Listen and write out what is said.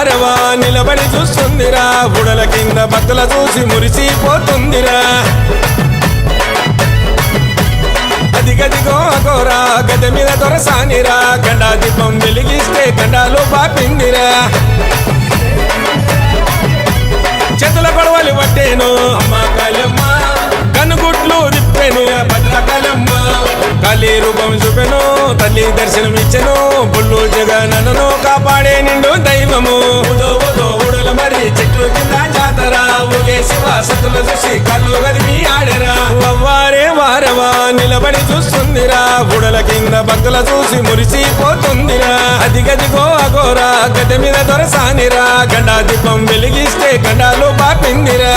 వారవా నిలబడి చూస్తుందిరా బుడల కింద భక్తుల చూసి మురిసిపోతుందిరా అదిగదిగో అగోరా గద మీద దొరసానిరా గండా దీపం వెలిగిస్తే గండాలు బాపిందిరా చేతుల గొడవలు పట్టేను అమ్మ కాళమ్మ కనుగుట్లు తిప్పెను భద్రకాళమ్మ కాళీ రూపం చూపెను తల్లి దర్శనం ఇచ్చెను బుల్లు జగనను కాపాడే నిండు దైవము ఊడల మరి చెట్టు కింద జాతర ఊగే శివ సతుల చూసి కళ్ళు గదిమి ఆడరా వారే వారవా నిలబడి చూస్తుందిరా బుడల కింద భక్తుల చూసి మురిసిపోతుందిరా అదిగదిగో అగోరా గడ్డ మీద దొరసానిరా గండా దీపం వెలిగిస్తే గండాలు బాపిందిరా